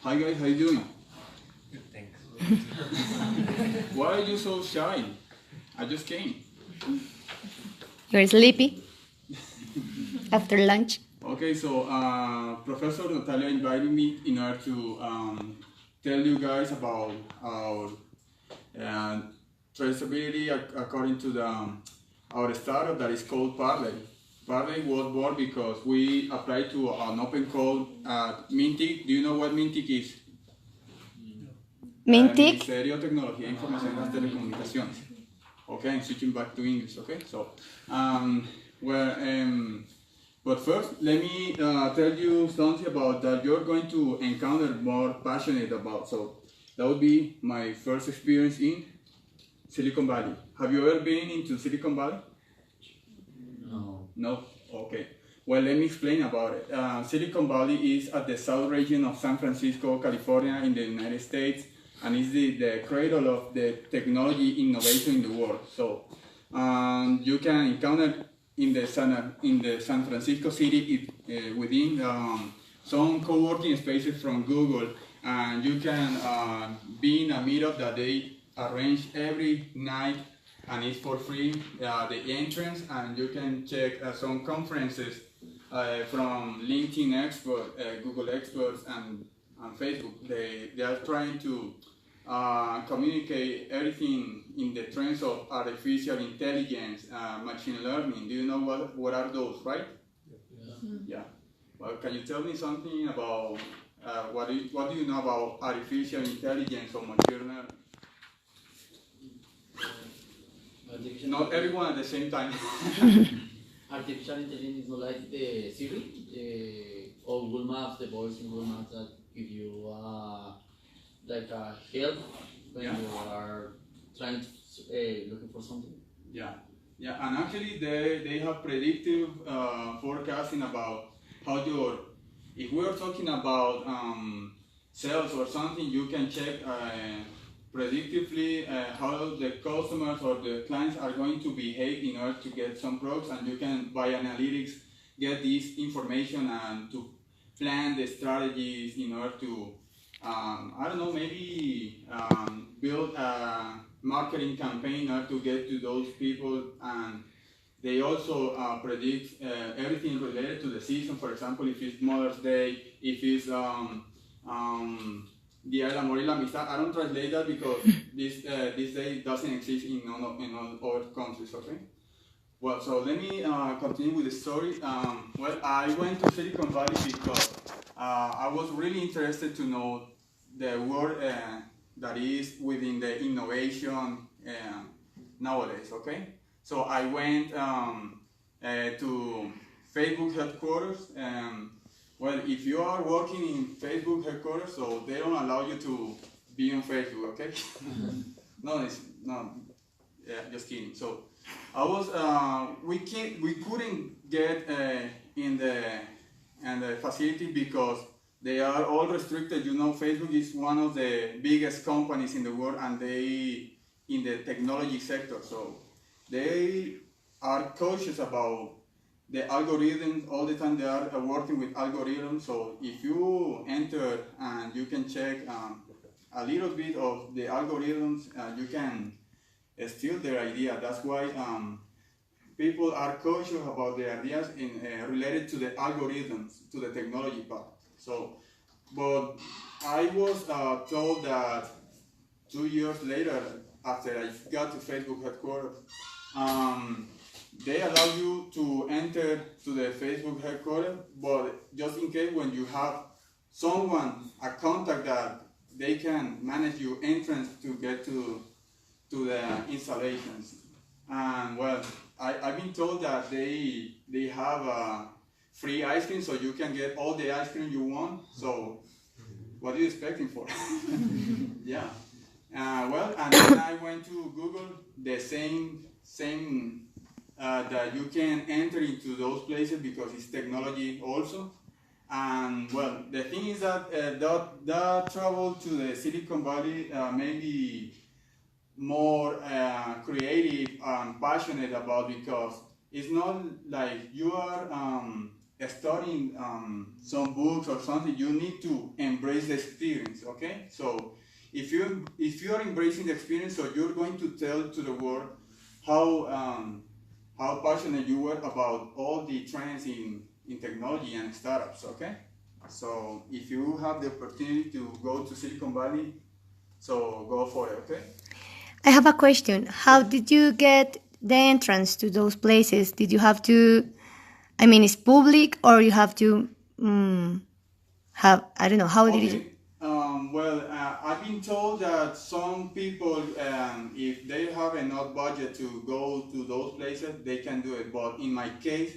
Hi guys, how you doing? Good, thanks. Why are you so shy? I just came. You're sleepy after lunch? Okay, so Professor Natalia invited me in order to tell you guys about our uh, traceability according to our startup that is called Parley. Parley was born because we applied to an open code at Mintic. Do you know what Mintic is? Mintic? Ministerio de Tecnología, Información y las Telecomunicaciones. Okay, I'm switching back to English. Okay, so but first, let me tell you something about that you're going to encounter more passionate about. So that would be my first experience in Silicon Valley. Have you ever been into Silicon Valley? No. No? Okay. Well, let me explain about it. Silicon Valley is at the south region of San Francisco, California, in the United States, and is the cradle of the technology innovation in the world. So you can encounter in the San Francisco city within some co-working spaces from Google, and you can be in a meetup that they arrange every night, and it's for free, the entrance, and you can check some conferences from LinkedIn experts, Google experts, and Facebook. They are trying to communicate everything in the trends of artificial intelligence, machine learning. Do you know what are those, right? Yeah. Well, can you tell me something about what do you know about artificial intelligence or machine learning? Not everyone at the same time. Artificial intelligence is not like the Siri or Google Maps, the voice in Google Maps that give you like a help when you are trying to looking for something. Yeah, and actually they have predictive forecasting about how if we are talking about sales or something, you can check predictively how the customers or the clients are going to behave in order to get some products, and you can, by analytics, get this information and to plan the strategies in order to, I don't know, maybe build a marketing campaign in order to get to those people. And they also predict everything related to the season. For example, if it's Mother's Day, if it's Día del Amor y la Amistad. I don't translate that because this day doesn't exist in all other countries, okay? Well, so let me continue with the story. Well, I went to Silicon Valley because I was really interested to know the world that is within the innovation nowadays, okay? So I went to Facebook headquarters. Well, if you are working in Facebook headquarters, so they don't allow you to be on Facebook, okay? No, just kidding. So I was, we couldn't get in the facility because they are all restricted. You know, Facebook is one of the biggest companies in the world, and they in the technology sector, so they are cautious about the algorithms. All the time they are working with algorithms. So if you enter and you can check a little bit of the algorithms, you can steal their idea. That's why people are cautious about the ideas related to the algorithms, to the technology part. So, but I was told that 2 years later, after I got to Facebook headquarters, they allow you to enter to the Facebook headquarters, but just in case when you have someone, a contact that they can manage your entrance to get to the installations. And well, I've been told that they have free ice cream, so you can get all the ice cream you want. So what are you expecting for? Yeah. Well, and then I went to Google, the same that you can enter into those places because it's technology also. And well, the thing is that that travel to the Silicon Valley may be more creative and passionate about, because it's not like you are studying some books or something, you need to embrace the experience. Okay, so if you're embracing the experience, so you're going to tell to the world how passionate you were about all the trends in technology and startups. Okay, so if you have the opportunity to go to Silicon Valley, so go for it. Okay. I have a question. How did you get the entrance to those places? Did you have to, I mean, it's public or you have to have, I don't know, how did you? Okay. Well, I've been told that some people, if they have enough budget to go to those places, they can do it. But in my case,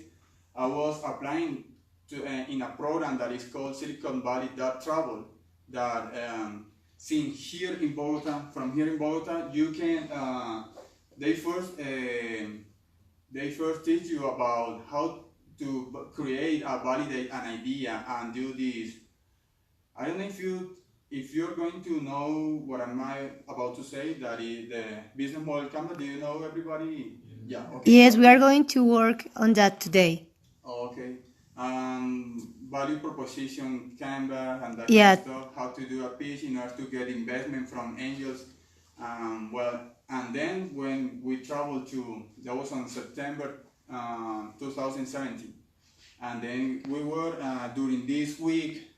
I was applying to in a program that is called Silicon Valley Travel. That since here in Bogota, from here in Bogota, you can they first teach you about how to create or validate an idea and do this. I don't know if you're going to know what am I about to say. That is the business model Canvas. Do you know everybody? Yeah. Okay. Yes, we are going to work on that today. Okay. Value proposition Canvas and that Yeah. kind of stuff. How to do a pitch in order to get investment from angels. And then when we traveled that was on September 2017, and then we were during this week.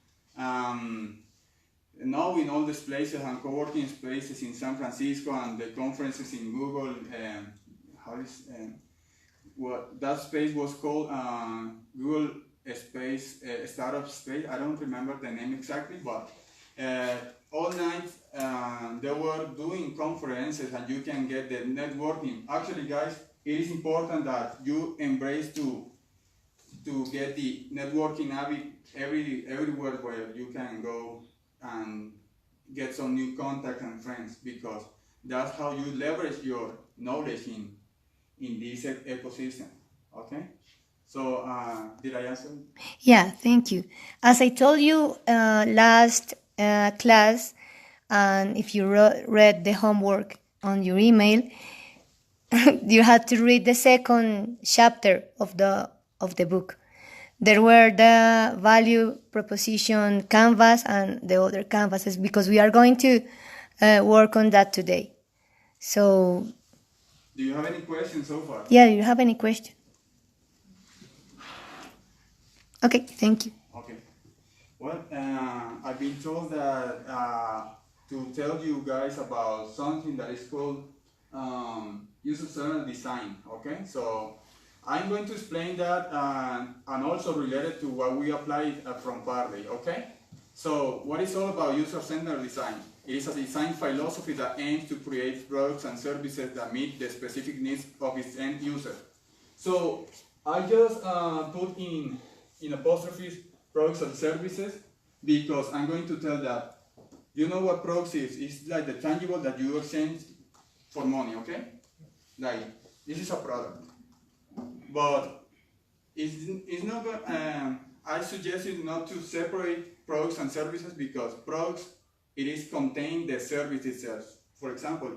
Now in all these places and co-working spaces in San Francisco and the conferences in Google, that space was called Google Space Startup Space. I don't remember the name exactly, but all night they were doing conferences and you can get the networking. Actually, guys, it is important that you embrace to get the networking habit everywhere where you can go and get some new contacts and friends, because that's how you leverage your knowledge in this ecosystem. Okay, so did I answer? Yeah, thank you. As I told you last class, and if you read the homework on your email, you had to read the second chapter of the book. There were the value proposition canvas and the other canvases, because we are going to work on that today. So, do you have any questions so far? Yeah, do you have any question? Okay, thank you. Okay. Well, I've been told that to tell you guys about something that is called user-centered design. Okay, so I'm going to explain that and also related to what we applied from Parley. Okay, so what is all about user-centered design? It is a design philosophy that aims to create products and services that meet the specific needs of its end user. So I just put in apostrophes products and services, because I'm going to tell that, you know what products is? It's like the tangible that you exchange for money, okay? Like, this is a product. But it's not good. I suggest you not to separate products and services, because products, it is contain the service itself. For example,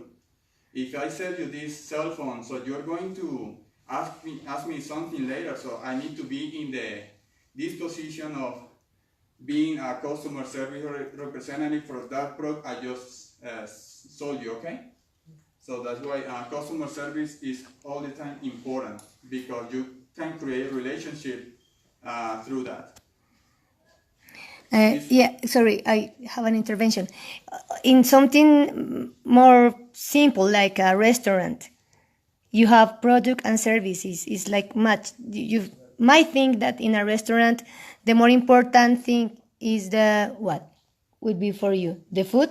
if I sell you this cell phone, so you're going to ask me something later, so I need to be in this position of being a customer service representative for that product I just sold you, okay? So that's why customer service is all the time important, because you can create a relationship through that. Yeah, sorry, I have an intervention. In something more simple, like a restaurant, you have product and services. It's like much. You might think that in a restaurant, the more important thing is what would be for you? The food,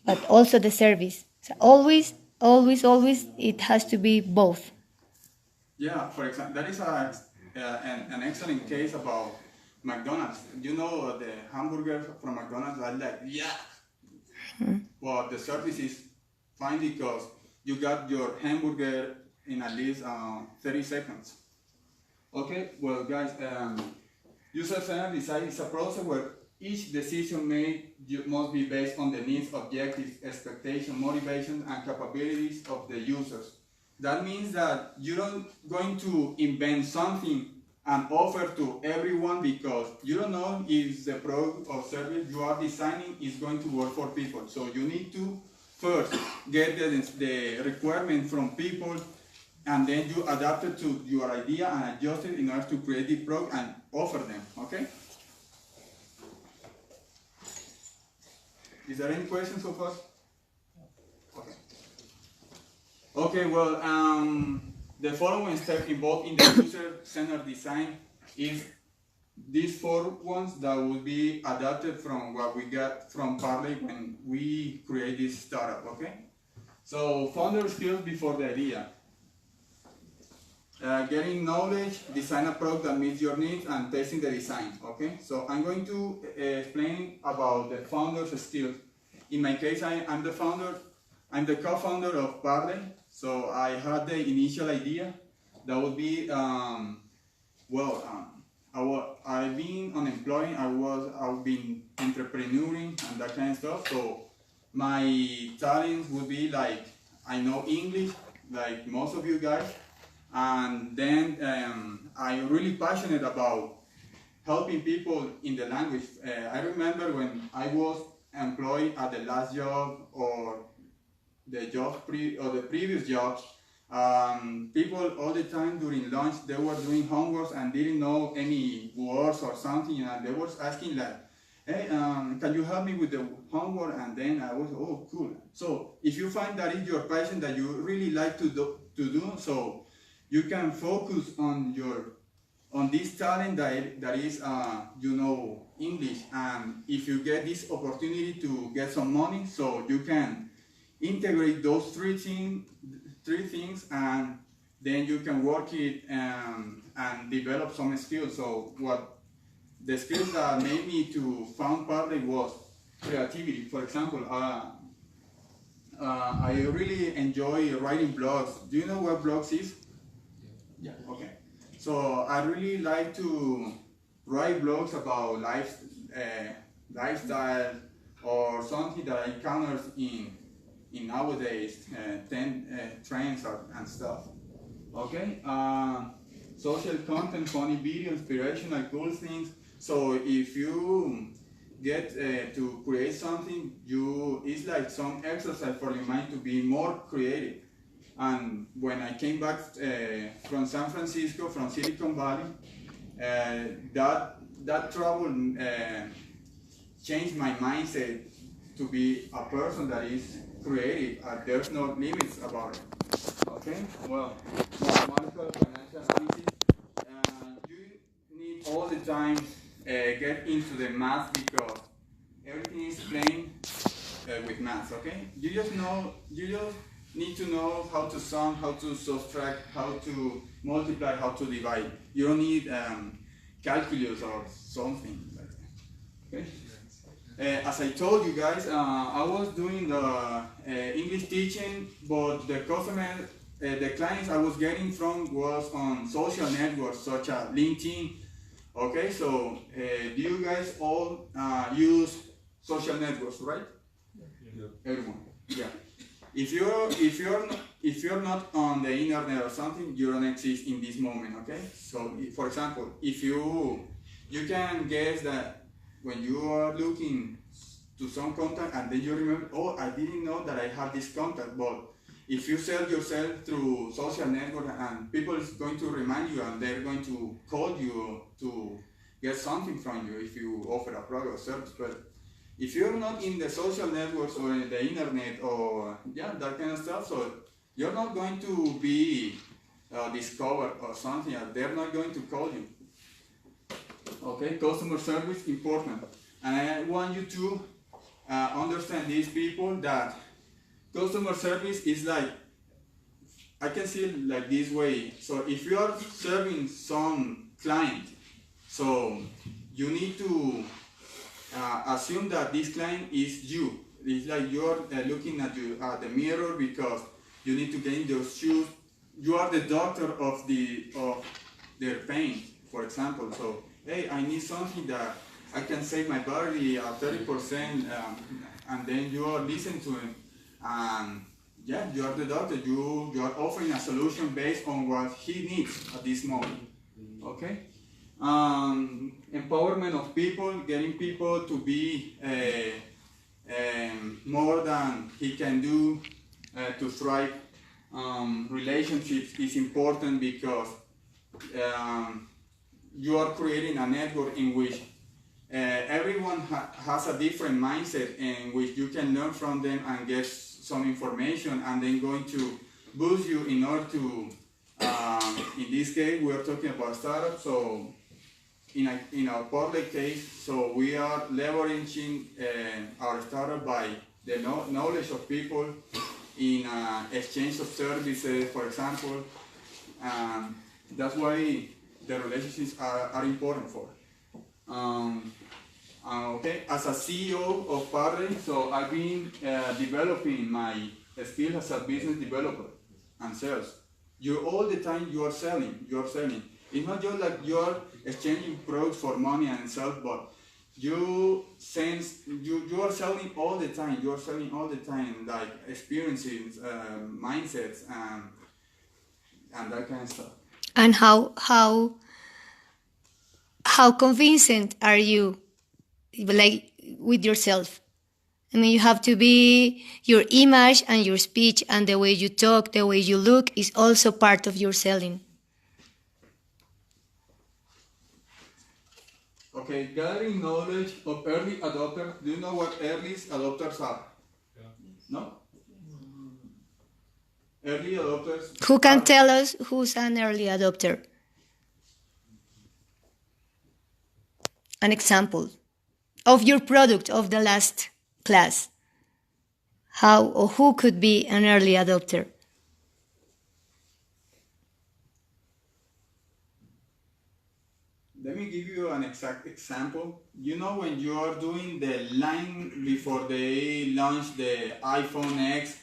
but also the service. So always, it has to be both. Yeah, for example, that is an excellent case about McDonald's. You know, the hamburger from McDonald's are like, yeah. But the service is fine, because you got your hamburger in at least 30 seconds. Okay, well guys, user-centered design is a process where each decision made must be based on the needs, objectives, expectations, motivations, and capabilities of the users. That means that you're not going to invent something and offer to everyone, because you don't know if the product or service you are designing is going to work for people. So you need to first get the requirement from people, and then you adapt it to your idea and adjust it in order to create the product and offer them, okay? Is there any questions so far? Okay. Okay, well, the following step involved in the user-centered design is these 4 ones that will be adapted from what we got from Parley when we create this startup, okay? So, founder skills before the idea. Getting knowledge, design a product that meets your needs, and testing the design, okay? So I'm going to explain about the founder's skills. In my case, I'm the founder, I'm the co-founder of Parley. So I had the initial idea that would be, I've been unemployed, I've been entrepreneuring and that kind of stuff. So my talents would be like, I know English, like most of you guys. And then I'm really passionate about helping people in the language. I remember when I was employed at the last job or the previous jobs, people all the time during lunch, they were doing homework and didn't know any words or something, and they were asking like, hey, can you help me with the homework? And then I was, oh, cool. So if you find that is your passion that you really like to do, so you can focus on this talent that is, English. And if you get this opportunity to get some money, so you can integrate those three things, and then you can work it and develop some skills. So what the skills that made me to found Parley was creativity. For example, I really enjoy writing blogs. Do you know what blogs is? Yeah, okay. So I really like to write blogs about lifestyle or something that I encounter in nowadays, trends and stuff. Okay. Social content, funny videos, inspirational, cool things. So if you get to create something, it's like some exercise for your mind to be more creative. And when I came back from San Francisco, from Silicon Valley, that travel changed my mindset to be a person that is creative. There's no limits about it. Okay? Well, mathematical financial analysis. You need all the time get into the math, because everything is plain with math. Okay? You just need to know how to sum, how to subtract, how to multiply, how to divide. You don't need calculus or something like that. Okay? As I told you guys, I was doing the English teaching, but the clients I was getting from was on social networks such as LinkedIn. Okay, so do you guys all use social networks, right? Yeah. Everyone. Yeah. If you're not on the internet or something, you don't exist in this moment, okay? So, for example, if you can guess that when you are looking to some contact and then you remember, oh, I didn't know that I have this contact, but if you sell yourself through social network and people is going to remind you and they're going to call you to get something from you if you offer a product or service. But if you're not in the social networks or in the internet or that kind of stuff, so you're not going to be discovered or something. They're not going to call you. Okay, customer service important, and I want you to understand these people that customer service is like, I can see it like this way. So if you are serving some client, so you need to assume that this client is you. It's like you're looking at the mirror, because you need to get in those shoes. You are the doctor of their pain, for example. So, hey, I need something that I can save my body 30%, and then you are listening to him. And you are the doctor. You are offering a solution based on what he needs at this moment. Okay. empowerment of people, getting people to be more than he can do to thrive. Relationships is important because you are creating a network in which everyone has a different mindset in which you can learn from them and get some information and then going to boost you in order to, in this case, we are talking about startups. So in our public case, so we are leveraging our startup by the knowledge of people in exchange of services, for example. That's why the relationships are important for. Okay, as a CEO of Parley, so I've been developing my skills as a business developer and sales. You all the time you are selling. It's not just like you are exchanging products for money and sales, but you are selling all the time. You are selling all the time, like experiences, mindsets, and that kind of stuff. And how convincing are you, like, with yourself? I mean, you have to be, your image and your speech and the way you talk, the way you look is also part of your selling. Okay, gathering knowledge of early adopters. Do you know what early adopters are? Yeah. No? Early adopters. Who can tell us who's an early adopter? An example of your product of the last class. How or who could be an early adopter? Let me give you an exact example. You know when you are doing the line before they launch the iPhone X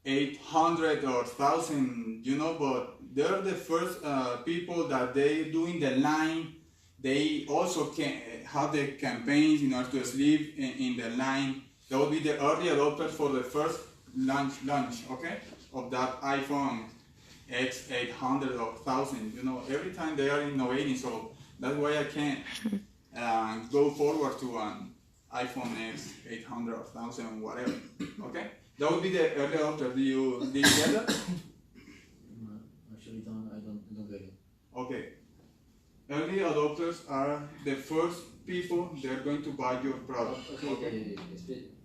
800 or 1000, you know, but they're the first people that they doing the line. They also can have the campaigns in order to sleep in the line. That will be the early adopters for the first launch, okay, of that iPhone X 800 or 1000. You know, every time they are innovating, so that's why I can't go forward to an iPhone X 800 or 1000 whatever. Okay, that would be the early adopter. Did you get that? No, actually, I don't get it. Okay, early adopters are the first people they're going to buy your product. Okay.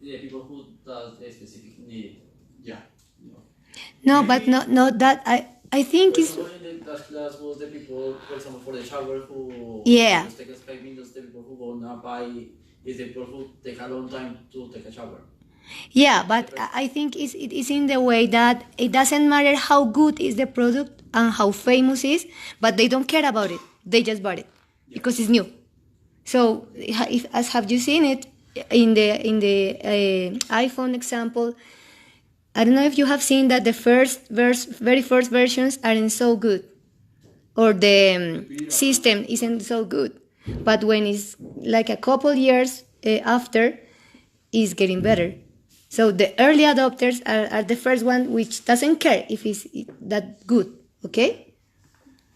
The people who does a specific need. Yeah. No, but not that I think For it's. example, in the class was the people, for example, for the shower who Yeah. just take a 5 minutes, the people who gonna buy is the people who take a long time to take a shower. Yeah, but I think it is in the way that it doesn't matter how good is the product and how famous is, but they don't care about it. They just bought it because it's new. So, as have you seen it in the iPhone example? I don't know if you have seen that the very first versions aren't so good, or the system isn't so good. But when it's like a couple years after, it's getting better. So the early adopters are the first one which doesn't care if it's that good, okay?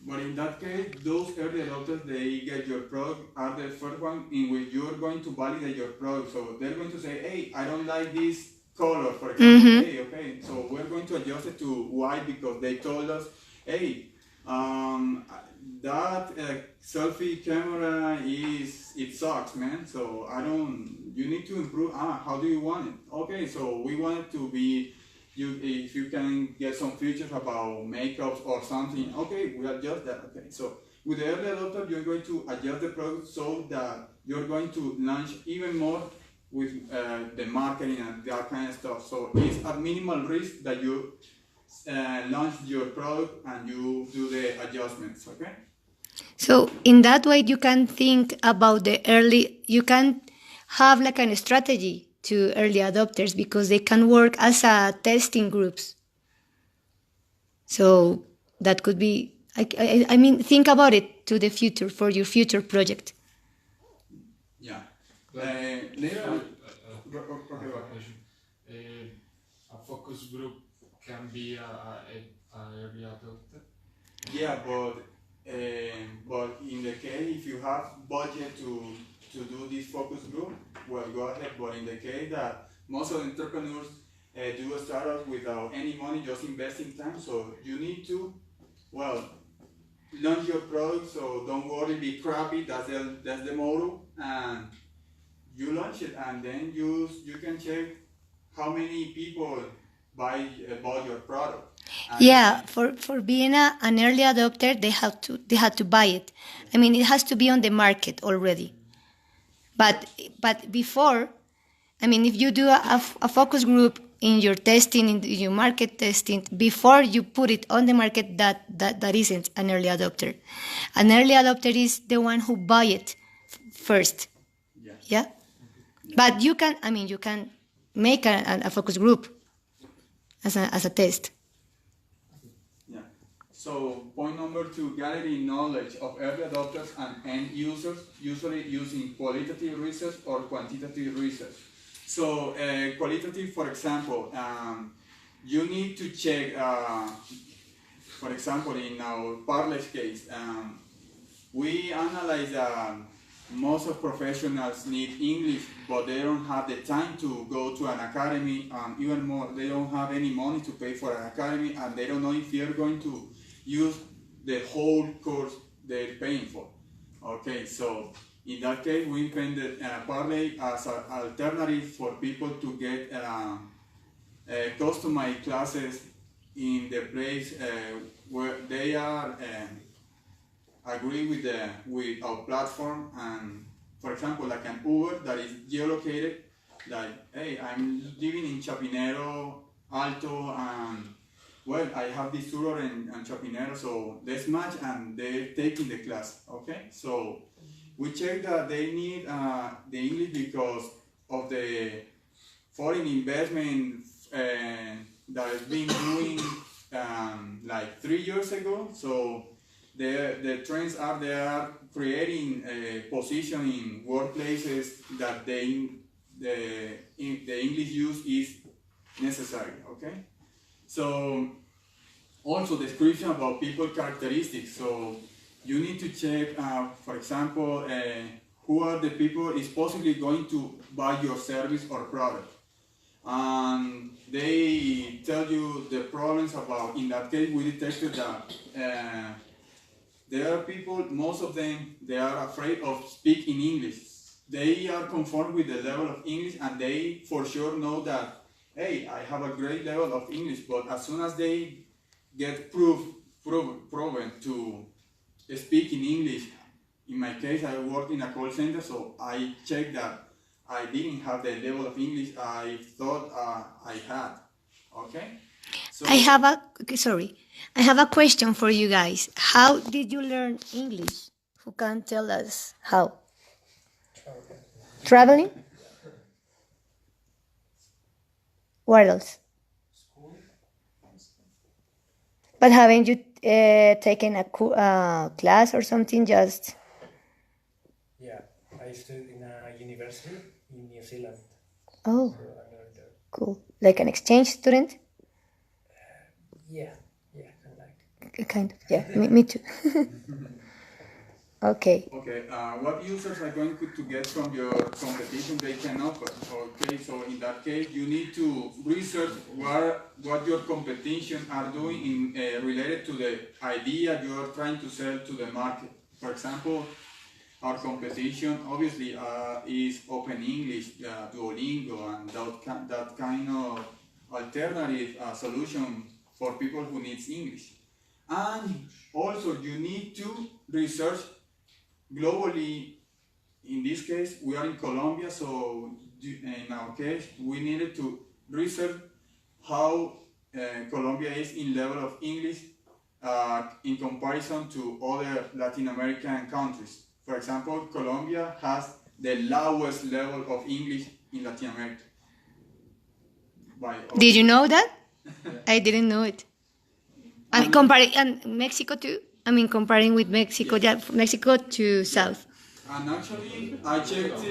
But in that case, those early adopters, they get your product, are the first one in which you're going to validate your product. So they're going to say, hey, I don't like this color, for example. Hey, okay, so we're going to adjust it to white because they told us, hey, that selfie camera it sucks, man. So you need to improve. How do you want it? Okay, so we want it to be, if you can get some features about makeups or something, okay, we adjust that. Okay, so with the early adopter, you're going to adjust the product so that you're going to launch even more with the marketing and that kind of stuff. So it's a minimal risk that you launch your product and you do the adjustments, okay? So in that way, you can think about you can have like a strategy to early adopters because they can work as a testing groups. So that could be, I mean, think about it to the future for your future project. Yeah. A focus group can be a early adopter. Yeah, but But in the case, if you have budget to do this focus group, well, go ahead. But in the case that most of the entrepreneurs do a startup without any money, just investing time, so you need to, well, launch your product. So don't worry, be crappy. That's the motto, and you launch it, and then you can check how many people bought your product. And Yeah, for being an early adopter, they had to buy it. I mean, it has to be on the market already. But before, I mean, if you do a focus group in your testing, in your market testing, before you put it on the market, that isn't an early adopter. An early adopter is the one who buy it first. yeah. Yeah? But you can, I mean, you can make a focus group as a test. Yeah. So point number 2, gathering knowledge of early adopters and end users, usually using qualitative research or quantitative research. So qualitative, for example, you need to check, for example, in our Parley's case, we analyze most of professionals need English, but they don't have the time to go to an academy, and even more, they don't have any money to pay for an academy, and they don't know if they're going to use the whole course they're paying for. Okay, so in that case, we invented Parley as an alternative for people to get customized classes in the place where they are agree with our platform. And for example, like an Uber that is geolocated, like, hey, I'm living in Chapinero Alto, and well, I have this tutor in Chapinero, so let's match, and they're taking the class. Okay, so we check that they need the English because of the foreign investment that has been doing like 3 years ago. So the trends are they are creating a position in workplaces that the English use is necessary. Okay, so also description about people characteristics. So you need to check, for example, who are the people is possibly going to buy your service or product. And they tell you the problems about, in that case, we detected that there are people, most of them, they are afraid of speaking English. They are conformed with the level of English, and they for sure know that, hey, I have a great level of English, but as soon as they get proven to speak in English, in my case, I worked in a call center, so I checked that I didn't have the level of English I thought I had. Okay? So I have a question for you guys. How did you learn English? Who can tell us how? Traveling? What else? But haven't you taken a class or something? Just Yeah, I studied in a university in New Zealand. oh, So I learned there. cool. Like an exchange student? Yeah, I like. Kind of. Yeah, me too. Okay. okay, what users are going to get from your competition they can offer? Okay, so in that case, you need to research what your competition are doing in related to the idea you are trying to sell to the market. For example, our competition obviously is Open English, Duolingo, and that kind of alternative solution for people who needs English. And also you need to research globally. In this case, we are in Colombia, so in our case, we needed to research how Colombia is in level of English in comparison to other Latin American countries. For example, Colombia has the lowest level of English in Latin America. Did you know that? I didn't know it. And comparing and Mexico too. I mean, comparing with Mexico, yeah, Mexico to South. And actually, I checked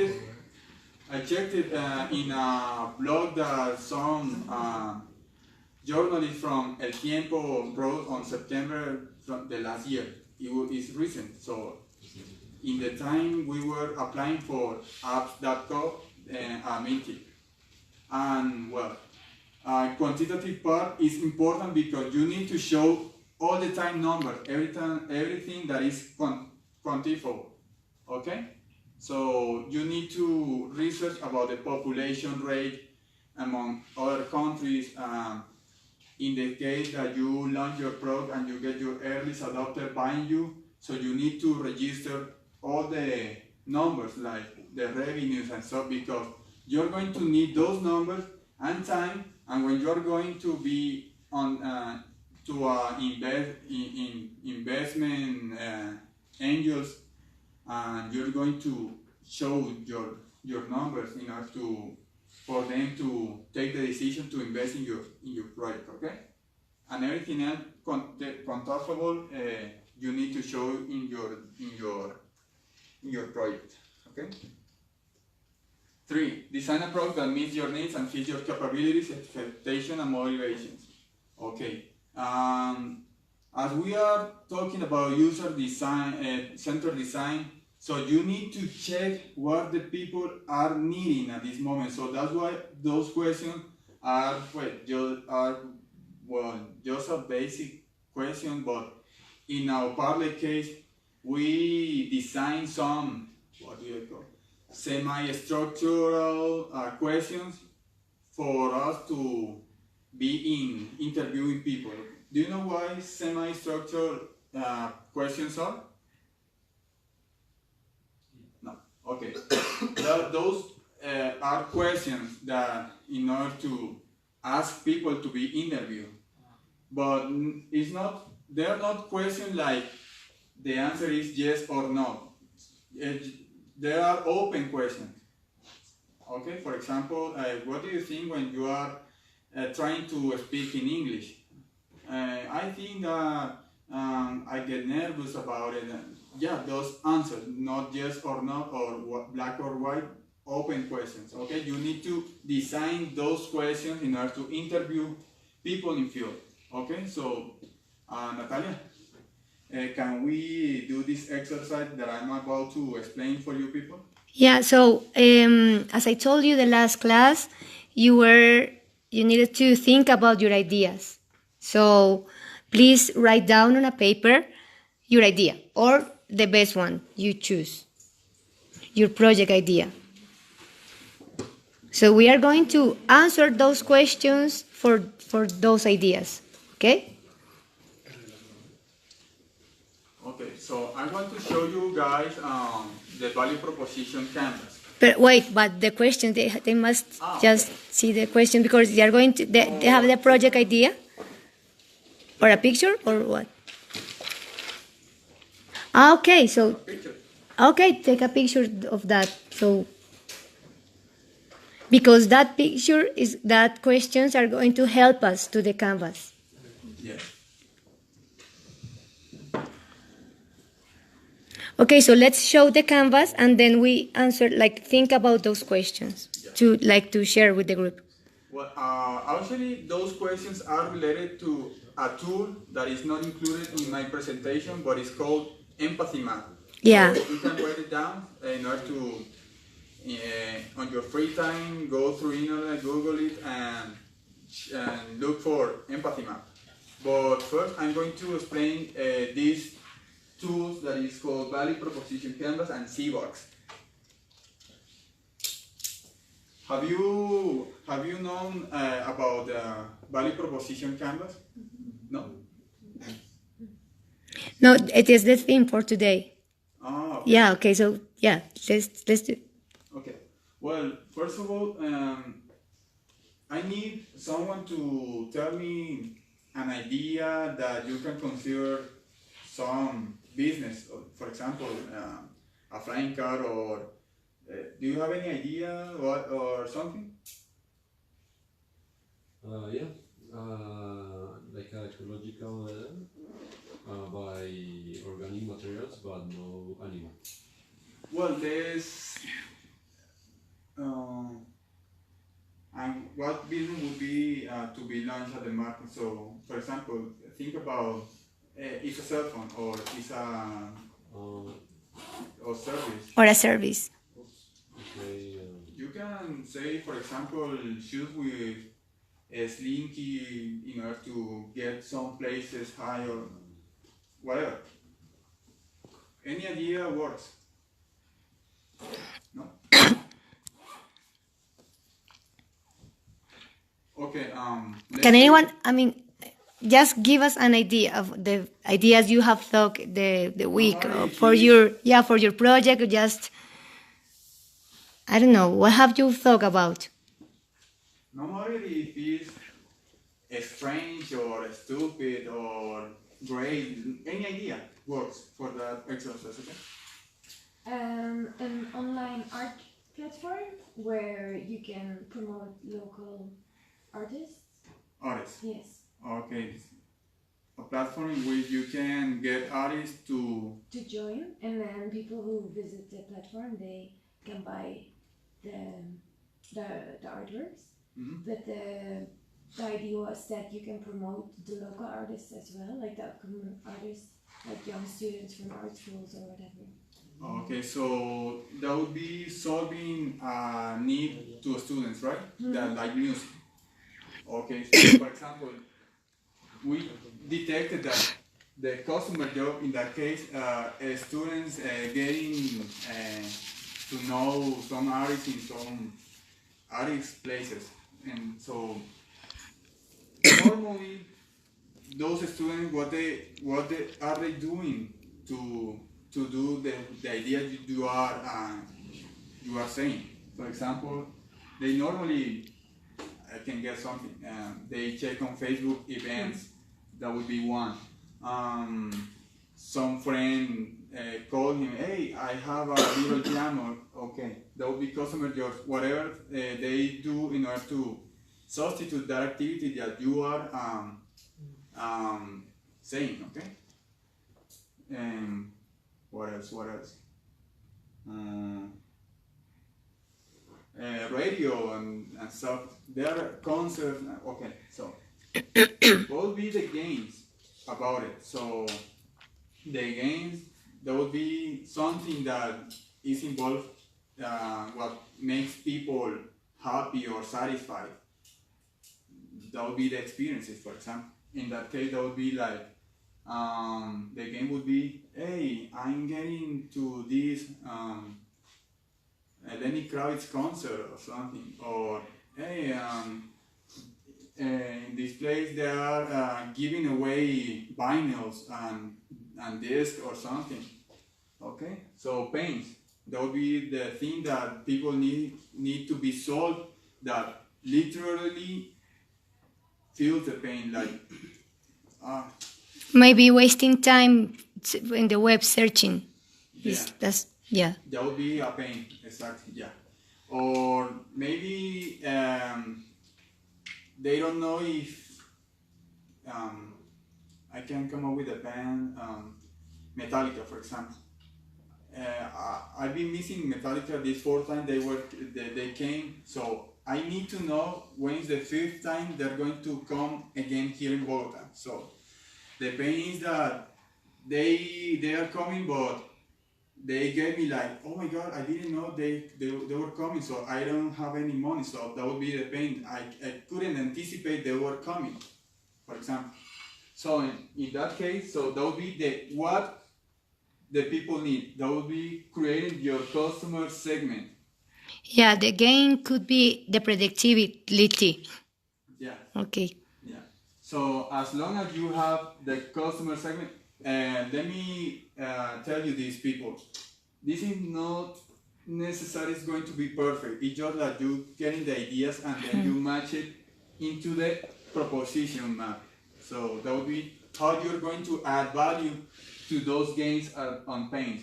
it in a blog that some journalists from El Tiempo wrote on September from the last year. it's recent. So in the time we were applying for apps.co and Minty. And well, quantitative part is important because you need to show all the time numbers, everything that is quantifiable. Okay? So you need to research about the population rate among other countries. In the case that you launch your product and you get your early adopter buying you, so you need to register all the numbers like the revenues and stuff, because you're going to need those numbers and time, and when you're going to be on invest in investment angels, and you're going to show your numbers in order for them to take the decision to invest in your project, okay? And everything else quantifiable, you need to show in your project, okay? 3, design a product that meets your needs and fits your capabilities, expectations, and motivations. Okay. As we are talking about user design, centered design, so you need to check what the people are needing at this moment. So that's why those questions are just a basic question, but in our public case, we design some, what do you call, semi-structural questions for us to be in interviewing people. Do you know why semi-structural questions are? No. Okay. Those are questions that in order to ask people to be interviewed, but they are not questions like the answer is yes or no. They are open questions. Okay, for example, what do you think when you are trying to speak in English? I think that I get nervous about it. Yeah, those answers, not yes or no, or black or white, open questions. Okay, you need to design those questions in order to interview people in field. Okay, so Natalia, can we do this exercise that I'm about to explain for you people? Yeah, so as I told you the last class, you needed to think about your ideas. So please write down on a paper your idea, or the best one you choose, your project idea. So we are going to answer those questions for those ideas, okay? Okay, so I want to show you guys the value proposition canvas. But wait, but the question, they must just see the question, because they are going to, they have the project idea, or a picture, or what? Okay, so, okay, take a picture of that, so, because that picture is, that questions are going to help us to the canvas. Yes. Okay, so let's show the canvas, and then we answer, like, think about those questions to share with the group. Well, actually, those questions are related to a tool that is not included in my presentation, but it's called Empathy Map. Yeah. So you can write it down in order to, on your free time, go through internet, Google it, and look for Empathy Map. But first, I'm going to explain these tools that is called Value Proposition Canvas and C-Box. Have you known about the Value Proposition Canvas? No? No, it is the theme for today. Ah, okay. Yeah, okay, so, yeah, let's do. Okay. Well, first of all, I need someone to tell me an idea that you can consider some business, for example, a flying car, or do you have any idea or something? Yeah, like a ecological by organic materials, but no animal. Well, there's and what business would be to be launched at the market? So, for example, think about it's a cell phone or it's a or service. or a service. Okay. You can say, for example, shoes with a slinky in order to get some places high or whatever. Any idea works. No? Okay, Can anyone, I mean, just give us an idea of the ideas you have thought the week for your project. Just, I don't know, what have you thought about? no matter if it's strange or stupid or great, any idea works for that exercise, okay? An online art platform where you can promote local artists. Artists. Yes. Okay. A platform in which you can get artists to join, and then people who visit the platform, they can buy the artworks. Mm-hmm. But the idea was that you can promote the local artists as well, like the upcoming artists, like young students from art schools or whatever. Okay, so that would be solving a need to students, right? That like music. Okay, so for example, we detected that the customer job in that case, students getting to know some artists in some artist places, and so normally those students what they are they doing to do the idea you are saying. For example, they normally can get something. They check on Facebook events. That would be one. Some friend called him. Hey, I have a little piano. Okay, that would be customer jobs. Whatever they do in order to substitute that activity that you are saying. Okay. And what else? Radio and stuff. There are concerts. Okay, so what would be the games about it? So the games, there would be something that is involved, what makes people happy or satisfied. That would be the experiences, for example. In that case, that would be like, the game would be, hey, I'm getting to this Lenny Kravitz concert or something, or hey, in this place they are giving away vinyls and discs or something. Okay, so pains, that would be the thing that people need to be solved, that literally feels the pain, like Maybe wasting time in the web searching. Yeah. That would be a pain, exactly, yeah. Or maybe they don't know if I can come up with a band, Metallica, for example. I've been missing Metallica this fourth time they came, so I need to know when is the fifth time they're going to come again here in Bogota. So the pain is that they are coming, but they gave me like, oh my god, I didn't know they were coming, so I don't have any money, so that would be the pain. I couldn't anticipate they were coming, for example. So in that case, so that would be what the people need. That would be creating your customer segment. Yeah, the game could be the predictability. Yeah. Okay. Yeah. So as long as you have the customer segment, let me tell you these people. This is not necessarily going to be perfect. It's just that you getting the ideas and then you match it into the proposition map. So that would be how you're going to add value to those gains on paint.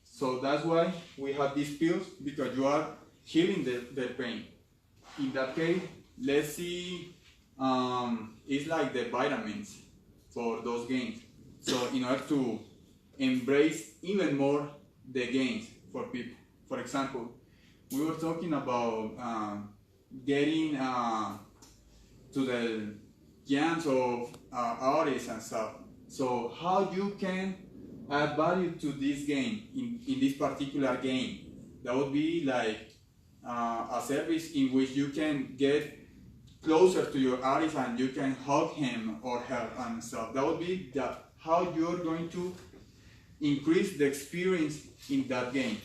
So that's why we have these pills, because you are healing the pain. In that case, let's see, it's like the vitamins for those gains. So in order to embrace even more the gains for people. For example, we were talking about getting to the jams of artists and stuff. So how you can add value to this game, in this particular game. That would be like a service in which you can get closer to your artist and you can hug him or her and stuff. That would be how you're going to increase the experience in that game.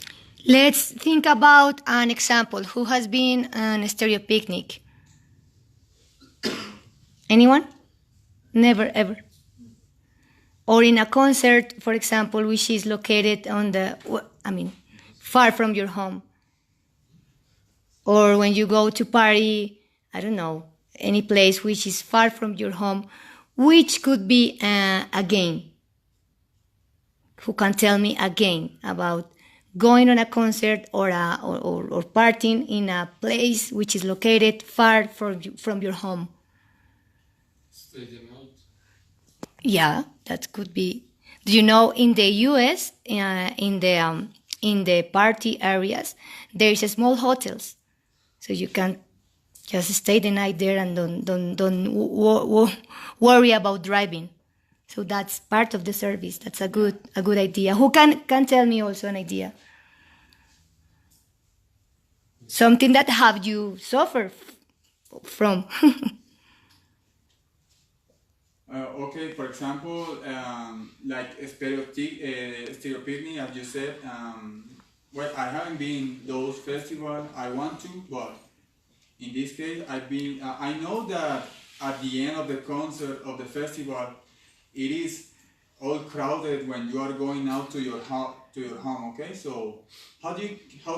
Let's think about an example. Who has been on a stereo picnic? Anyone? Never, ever. Or in a concert, for example, which is located far from your home. Or when you go to party, I don't know, any place which is far from your home, which could be a game. Who can tell me a game about going on a concert or partying in a place which is located far from your home? Stadium out. Yeah, that could be. Do you know in the U.S. In the party areas there is small hotels, so you can just stay the night there and don't worry about driving. So that's part of the service. That's a good idea. Who can tell me also an idea? Something that have you suffered from? Okay, for example, like stereopicnic, as you said. Well, I haven't been those festivals. I want to, but in this case, I've been. I know that at the end of the concert of the festival, it is all crowded when you are going out to your home. Okay, so how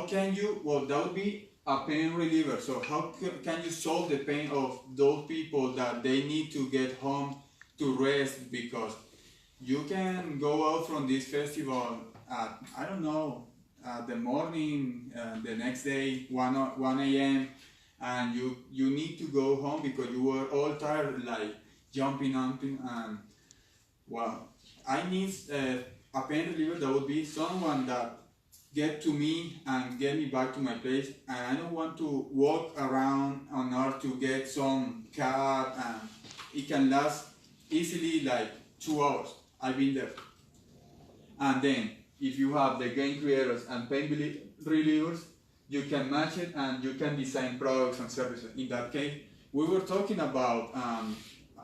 can you? Well, that would be a pain reliever. So how can you solve the pain of those people that they need to get home to rest, because you can go out from this festival at, I don't know, the morning, the next day, 1 a.m., and you need to go home because you were all tired, like jumping up, and well, I need a pain reliever. That would be someone that get to me and get me back to my place, and I don't want to walk around on earth to get some cab, and it can last easily like 2 hours. I've been there. And then if you have the game creators and pain relievers, you can match it and you can design products and services. In that case, we were talking about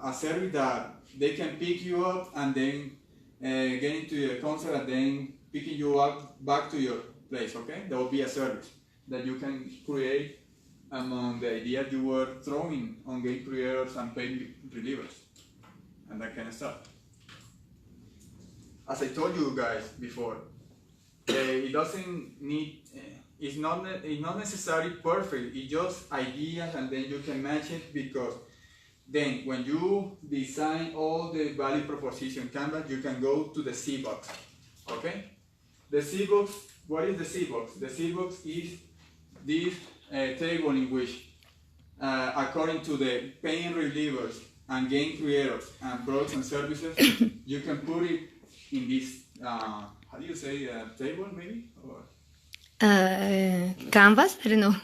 a service that they can pick you up and then get into your concert and then picking you up back to your place. Okay, that would be a service that you can create among the ideas you were throwing on game creators and pain relievers and that kind of stuff. As I told you guys before, it doesn't need, it's not necessarily perfect. It's just ideas, and then you can match it, because then when you design all the value proposition canvas, you can go to the C box. Okay? The C box, what is the C box? The C box is this table in which, according to the pain relievers and game creators and products and services, you can put it in this, how do you say, table maybe? Or Canvas? I don't know.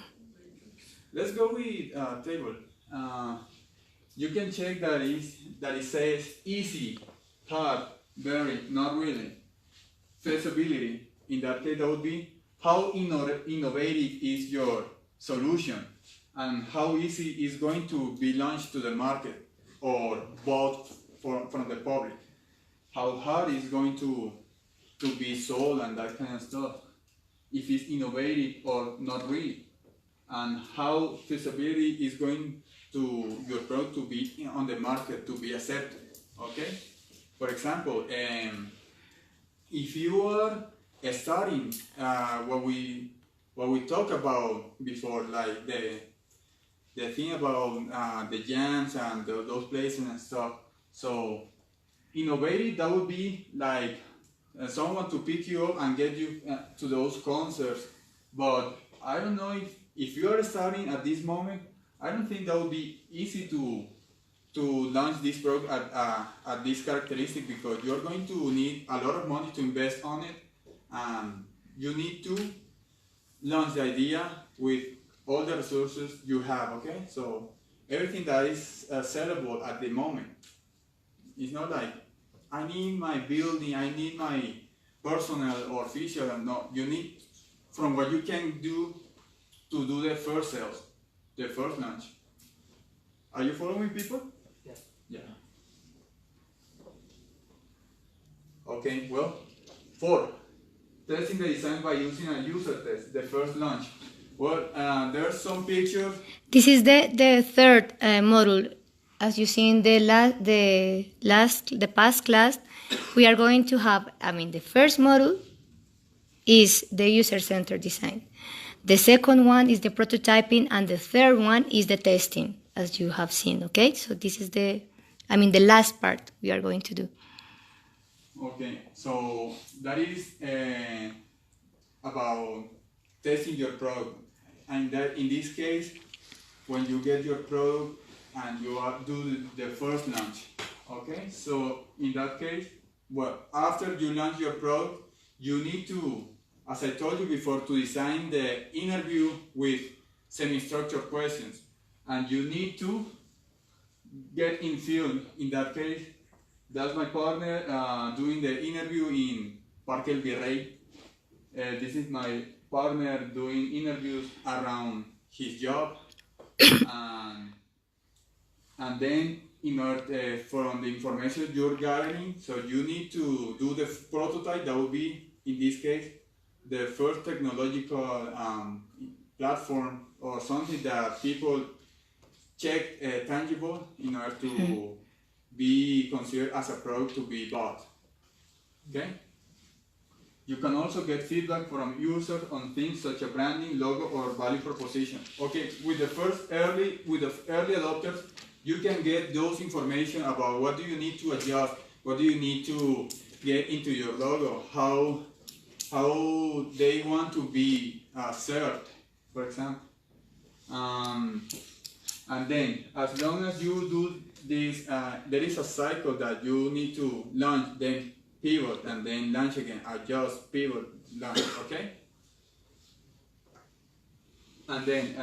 let's go with table. You can check that it says easy, hard, very, not really. Feasibility. In that case, that would be how innovative is your solution and how easy is going to be launched to the market or bought from the public. How hard is going to be sold and that kind of stuff. If it's innovative or not really. And how feasibility is going to your product to be on the market, to be accepted. Okay? For example, if you are starting what we talked about before, like the thing about the jams and those places and stuff. So innovative, that would be like someone to pick you up and get you to those concerts. But I don't know if you are starting at this moment, I don't think that would be easy to launch this product at this characteristic, because you're going to need a lot of money to invest on it, and you need to launch the idea with all the resources you have. Okay, so everything that is sellable at the moment, it's not like I need my building, I need my personnel or official. No, you need from what you can do to do the first sales, the first launch. Are you following, people? Yeah. Yeah. Okay, well, 4. Testing the design by using a user test, the first launch. Well, there's some pictures. This is the third module. As you see in the past class, we are going to have, the first module is the user-centered design. The second one is the prototyping, and the third one is the testing, as you have seen, okay? So this is the last part we are going to do. Okay, so that is about testing your product. And that in this case, when you get your product and you do the first launch, okay? So in that case, well, after you launch your product, you need to, as I told you before, to design the interview with semi-structured questions. And you need to get in field. In that case, that's my partner doing the interview in Parque El Virrey. This is my partner doing interviews around his job. And then in order from the information you're gathering, so you need to do the prototype. That would be, in this case, the first technological platform or something that people check tangible in order to be considered as a product to be bought. Okay? You can also get feedback from users on things such as branding, logo, or value proposition. Okay, with the early adopters, you can get those information about what do you need to adjust, what do you need to get into your logo, how they want to be served, for example. And then, as long as you do this, there is a cycle that you need to launch, then pivot, and then launch again, adjust, pivot, launch, okay? And then,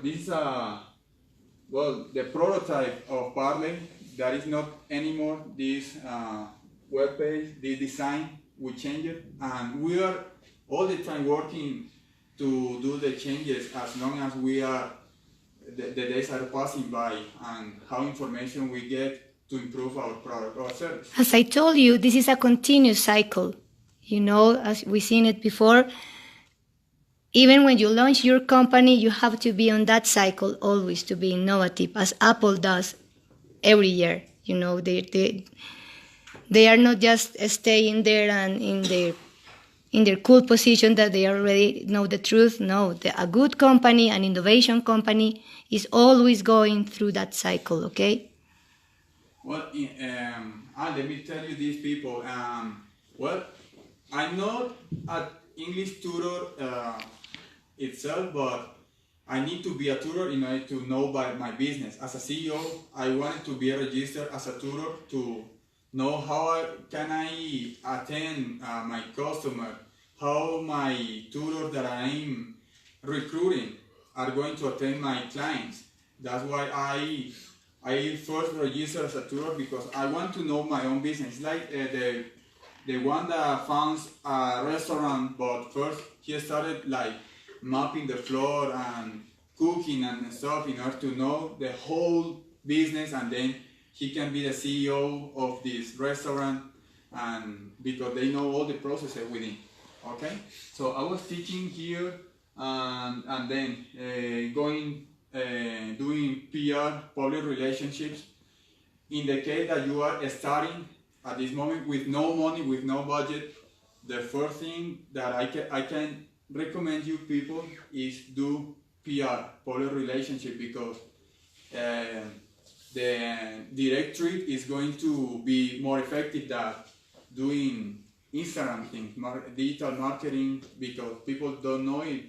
this is the prototype of Parley. That is not anymore this web page, this design. We change it, and we are all the time working to do the changes as long as we are the days are passing by, and how information we get to improve our product or service. As I told you, this is a continuous cycle. As we've seen it before, even when you launch your company, you have to be on that cycle always to be innovative, as Apple does every year. They are not just staying there and in their cool position that they already know the truth. No, a good company, an innovation company, is always going through that cycle, okay? Well, let me tell you these people. I'm not an English tutor itself, but I need to be a tutor in order to know about my business. As a CEO, I wanted to be registered as a tutor to know how can I attend my customer, how my tutors that I'm recruiting are going to attend my clients. That's why I first registered as a tutor, because I want to know my own business. Like the one that founds a restaurant, but first he started like mapping the floor and cooking and stuff in order to know the whole business, and then he can be the CEO of this restaurant, and because they know all the processes within. Okay, so I was teaching here, and then doing PR, public relationships. In the case that you are starting at this moment with no money, with no budget, the first thing that I can recommend you people is do PR, public relationship, because the direct trip is going to be more effective than doing Instagram things, digital marketing, because people don't know it,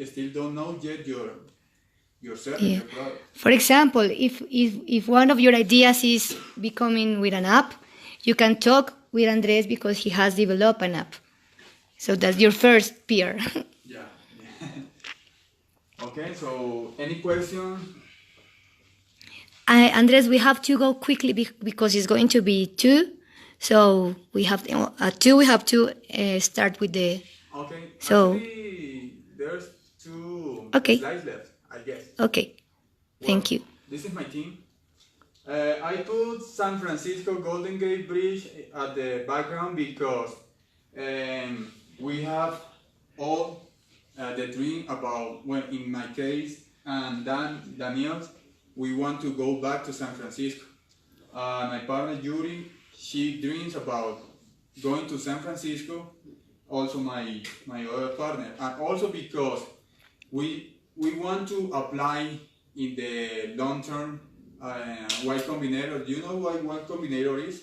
still don't know yet your service, your product. For example, if one of your ideas is becoming with an app, you can talk with Andres because he has developed an app. So that's your first peer. Yeah. Okay, so any question? Andres, we have to go quickly because it's going to be 2. So we have at 2. We have to start with the. Okay. So. Actually, there's 2 Okay. slides left, I guess. Okay. Thank you. This is my team. I put San Francisco Golden Gate Bridge at the background because we have all the dream about, well, in my case, and Daniel's, we want to go back to San Francisco. My partner Yuri, she dreams about going to San Francisco, also my other partner, and also because we want to apply in the long term Y Combinator. Do you know what Y Combinator is?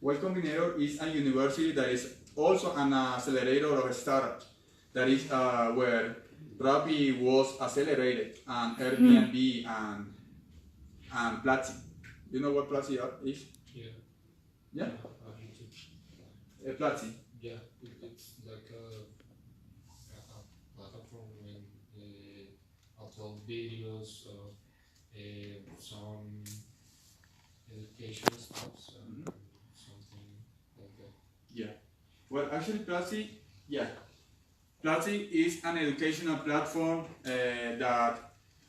Y Combinator is a university that is also an accelerator of startups. That is where Rappi was accelerated, and Airbnb and Platzi. You know what Platzi is? Yeah. Yeah? Platzi. Yeah, it's like a platform when upload videos of some education stuff, something like that. Yeah. Well, actually, Platzi, yeah. Platzi is an educational platform that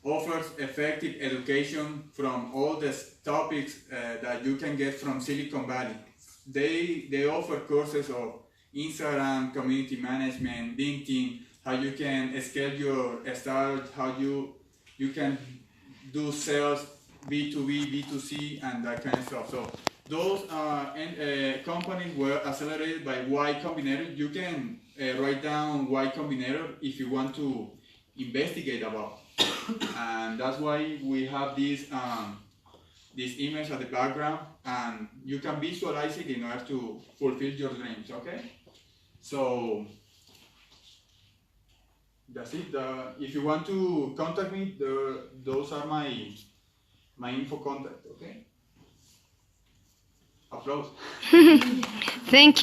offers effective education from all the topics that you can get from Silicon Valley. They offer courses of Instagram, community management, LinkedIn, how you can scale your startup, how you can do sales, B2B, B2C, and that kind of stuff. So those companies were accelerated by Y Combinator. You can write down Y Combinator if you want to investigate about. And that's why we have this image at the background, and you can visualize it in order to fulfill your dreams, okay? So that's it. If you want to contact me, those are my info contact, okay? Applause. Thank you.